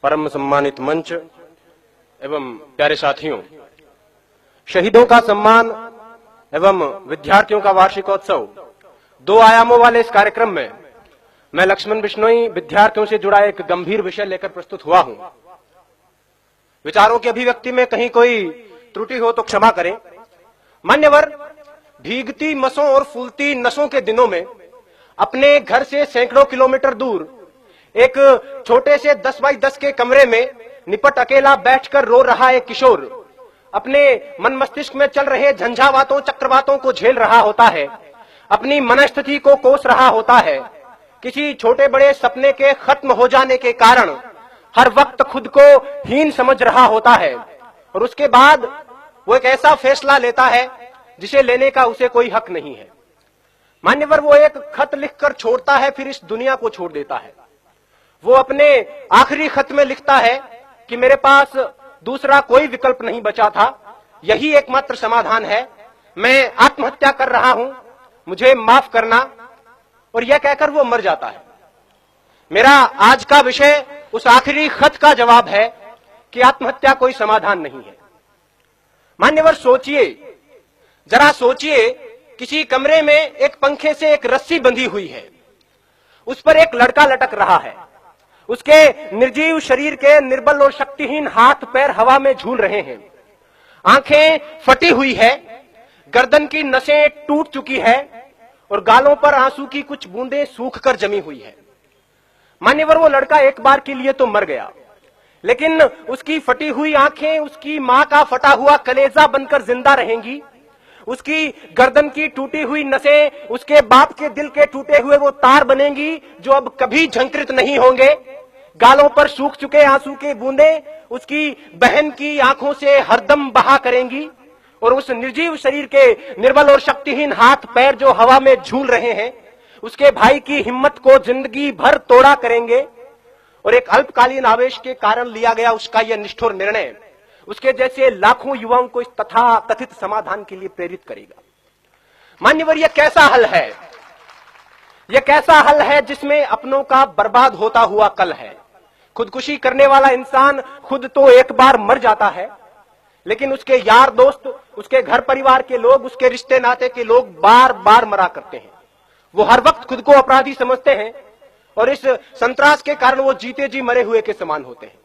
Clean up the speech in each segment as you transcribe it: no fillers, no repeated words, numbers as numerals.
परम सम्मानित मंच एवं प्यारे साथियों, शहीदों का सम्मान एवं विद्यार्थियों का वार्षिकोत्सव दो आयामों वाले इस कार्यक्रम में मैं लक्ष्मण बिश्नोई विद्यार्थियों से जुड़ा एक गंभीर विषय लेकर प्रस्तुत हुआ हूं। विचारों की अभिव्यक्ति में कहीं कोई त्रुटि हो तो क्षमा करें। मान्यवर, भीगती मसों और फूलती नसों के दिनों में अपने घर से सैकड़ों किलोमीटर दूर एक छोटे से 10 बाई 10 के कमरे में निपट अकेला बैठकर रो रहा एक किशोर अपने मन मस्तिष्क में चल रहे झंझावातों चक्रवातों को झेल रहा होता है, अपनी मनस्थिति को कोस रहा होता है। किसी छोटे बड़े सपने के खत्म हो जाने के कारण हर वक्त खुद को हीन समझ रहा होता है और उसके बाद वो एक ऐसा फैसला लेता है जिसे लेने का उसे कोई हक नहीं है। मान्यवर, वो एक खत लिखकर छोड़ता है, फिर इस दुनिया को छोड़ देता है। वो अपने आखिरी खत में लिखता है कि मेरे पास दूसरा कोई विकल्प नहीं बचा था, यही एकमात्र समाधान है, मैं आत्महत्या कर रहा हूं, मुझे माफ करना। और यह कहकर वो मर जाता है। मेरा आज का विषय उस आखिरी खत का जवाब है कि आत्महत्या कोई समाधान नहीं है। मान्यवर, सोचिए, जरा सोचिए, किसी कमरे में एक पंखे से एक रस्सी बंधी हुई है, उस पर एक लड़का लटक रहा है, उसके निर्जीव शरीर के निर्बल और शक्तिहीन हाथ पैर हवा में झूल रहे हैं, आंखें फटी हुई है, गर्दन की नसें टूट चुकी है और गालों पर आंसू की कुछ बूंदें सूखकर जमी हुई है। मान्यवर, वो लड़का एक बार के लिए तो मर गया, लेकिन उसकी फटी हुई आंखें उसकी मां का फटा हुआ कलेजा बनकर जिंदा रहेंगी। उसकी गर्दन की टूटी हुई नसें उसके बाप के दिल के टूटे हुए वो तार बनेंगी जो अब कभी झंकृत नहीं होंगे। गालों पर सूख चुके आंसू के बूंदें उसकी बहन की आंखों से हरदम बहा करेंगी और उस निर्जीव शरीर के निर्बल और शक्तिहीन हाथ पैर जो हवा में झूल रहे हैं उसके भाई की हिम्मत को जिंदगी भर तोड़ा करेंगे। और एक अल्पकालीन आवेश के कारण लिया गया उसका यह निष्ठुर निर्णय उसके जैसे लाखों युवाओं को इस तथा कथित समाधान के लिए प्रेरित करेगा। मान्यवर, यह कैसा हल है? यह कैसा हल है जिसमें अपनों का बर्बाद होता हुआ कल है। खुदकुशी करने वाला इंसान खुद तो एक बार मर जाता है, लेकिन उसके यार दोस्त, उसके घर परिवार के लोग, उसके रिश्ते नाते के लोग बार बार मरा करते हैं। वो हर वक्त खुद को अपराधी समझते हैं और इस संतरास के कारण वो जीते जी मरे हुए के समान होते हैं।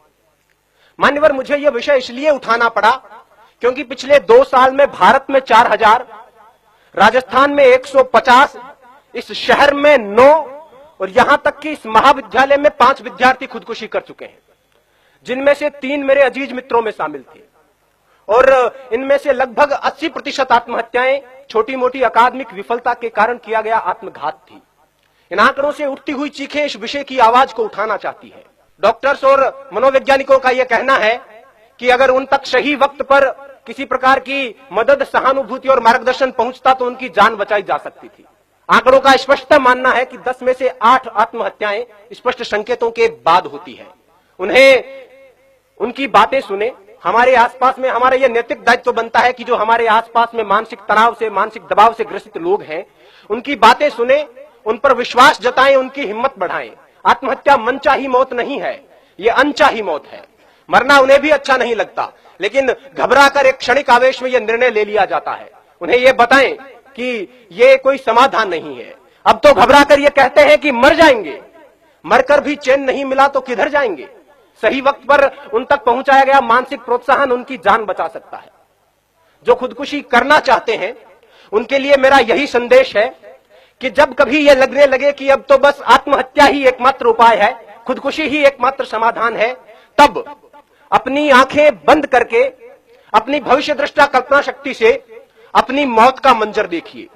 मान्यवर, मुझे यह विषय इसलिए उठाना पड़ा क्योंकि पिछले 2 साल में भारत में 4000, राजस्थान में 150, इस शहर में 9 और यहां तक कि इस महाविद्यालय में 5 विद्यार्थी खुदकुशी कर चुके हैं, जिनमें से 3 मेरे अजीज मित्रों में शामिल थे। और इनमें से लगभग 80% आत्महत्याएं छोटी मोटी अकादमिक विफलता के कारण किया गया आत्मघात थी। इन आंकड़ों से उठती हुई चीखें इस विषय की आवाज को उठाना चाहती है। डॉक्टर्स और मनोवैज्ञानिकों का यह कहना है कि अगर उन तक सही वक्त पर किसी प्रकार की मदद, सहानुभूति और मार्गदर्शन पहुंचता तो उनकी जान बचाई जा सकती थी। आंकड़ों का स्पष्ट मानना है कि 10 में से 8 आत्महत्याएं स्पष्ट संकेतों के बाद होती है। उन्हें उनकी बातें सुने। हमारे आसपास में हमारा यह नैतिक दायित्व बनता है कि जो हमारे आसपास में मानसिक तनाव से, मानसिक दबाव से ग्रसित लोग हैं, उनकी बातें सुने, उन पर विश्वास जताएं, उनकी हिम्मत बढ़ाएं। आत्महत्या मनचाही मौत नहीं है, यह अनचाही मौत है। मरना उन्हें भी अच्छा नहीं लगता, लेकिन घबराकर एक क्षणिक आवेश में यह निर्णय ले लिया जाता है। उन्हें यह बताएं कि यह कोई समाधान नहीं है। अब तो घबराकर यह कहते हैं कि मर जाएंगे, मरकर भी चैन नहीं मिला तो किधर जाएंगे। सही वक्त पर उन तक पहुंचाया गया मानसिक प्रोत्साहन उनकी जान बचा सकता है। जो खुदकुशी करना चाहते हैं उनके लिए मेरा यही संदेश है कि जब कभी यह लगने लगे कि अब तो बस आत्महत्या ही एकमात्र उपाय है, खुदकुशी ही एकमात्र समाधान है, तब अपनी आंखें बंद करके अपनी भविष्य दृष्टा कल्पना शक्ति से अपनी मौत का मंजर देखिए।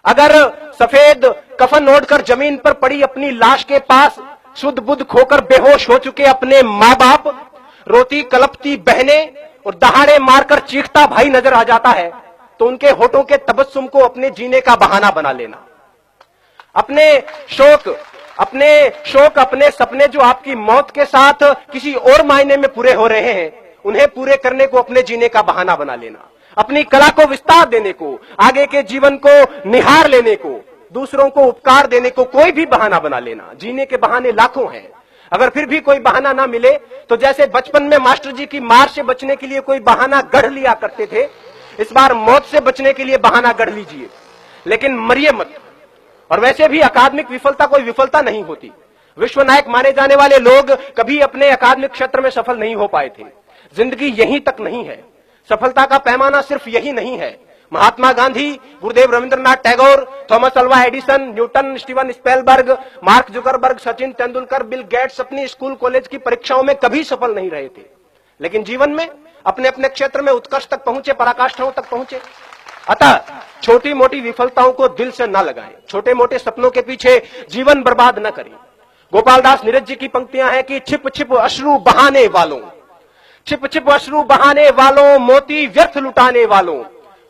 अगर सफेद कफन ओढ़कर जमीन पर पड़ी अपनी लाश के पास शुद्ध बुद्ध खोकर बेहोश हो चुके अपने मां बाप, रोती कलपती बहनें और दहाड़े मारकर चीखता भाई नजर आ जाता है तो उनके होठों के तबस्सुम को अपने जीने का बहाना बना लेना। अपने शोक, अपने सपने जो आपकी मौत के साथ किसी और मायने में पूरे हो रहे हैं, उन्हें पूरे करने को अपने जीने का बहाना बना लेना। अपनी कला को विस्तार देने को, आगे के जीवन को निहार लेने को, दूसरों को उपकार देने को कोई भी बहाना बना लेना। जीने के बहाने लाखों हैं। अगर फिर भी कोई बहाना ना मिले तो जैसे बचपन में मास्टर जी की मार से बचने के लिए कोई बहाना गढ़ लिया करते थे, इस बार मौत से बचने के लिए बहाना गढ़ लीजिए, लेकिन मरिए मत। और वैसे भी अकादमिक विफलता कोई विफलता नहीं होती। विश्व नायक माने जाने वाले लोग कभी अपने अकादमिक क्षेत्र में सफल नहीं हो पाए थे। जिंदगी यहीं तक नहीं है, सफलता का पैमाना सिर्फ यही नहीं है। Mahatma Gandhi, Gurudev Rabindranath Tagore, Thomas Alva Edison, Newton, Steven Spielberg, Mark Zuckerberg, Sachin Tendulkar, Bill Gates अपनी स्कूल कॉलेज की परीक्षाओं में कभी सफल नहीं रहे थे, लेकिन जीवन में अपने अपने क्षेत्र में उत्कर्ष तक पहुंचे, पराकाष्ठाओं तक पहुंचे। अतः छोटी मोटी विफलताओं को दिल से न लगाएं, छोटे मोटे सपनों के पीछे जीवन बर्बाद न करें। गोपाल दास नीरज जी की पंक्तियां हैं कि छिप छिप अश्रु बहाने वालों, छिप छिप अश्रु बहाने वालों, मोती व्यर्थ लुटाने वालों,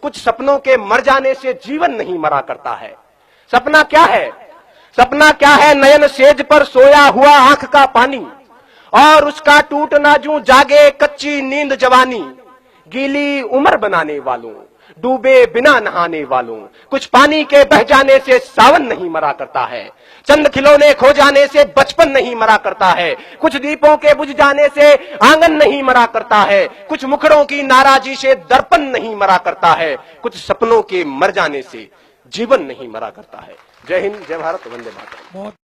कुछ सपनों के मर जाने से जीवन नहीं मरा करता है। सपना क्या है? सपना क्या है? नयन सेज पर सोया हुआ आंख का पानी, और उसका टूटना जूं जागे कच्ची नींद जवानी। गीली उम्र बनाने वालों, डूबे बिना नहाने वालों, कुछ पानी के बह जाने से सावन नहीं मरा करता है। चंद खिलौने खो जाने से बचपन नहीं मरा करता है। कुछ दीपों के बुझ जाने से आंगन नहीं मरा करता है। कुछ मुखड़ों की नाराजी से दर्पण नहीं मरा करता है। कुछ सपनों के मर जाने से जीवन नहीं मरा करता है। जय हिंद, जय भारत, वंदे मातरम।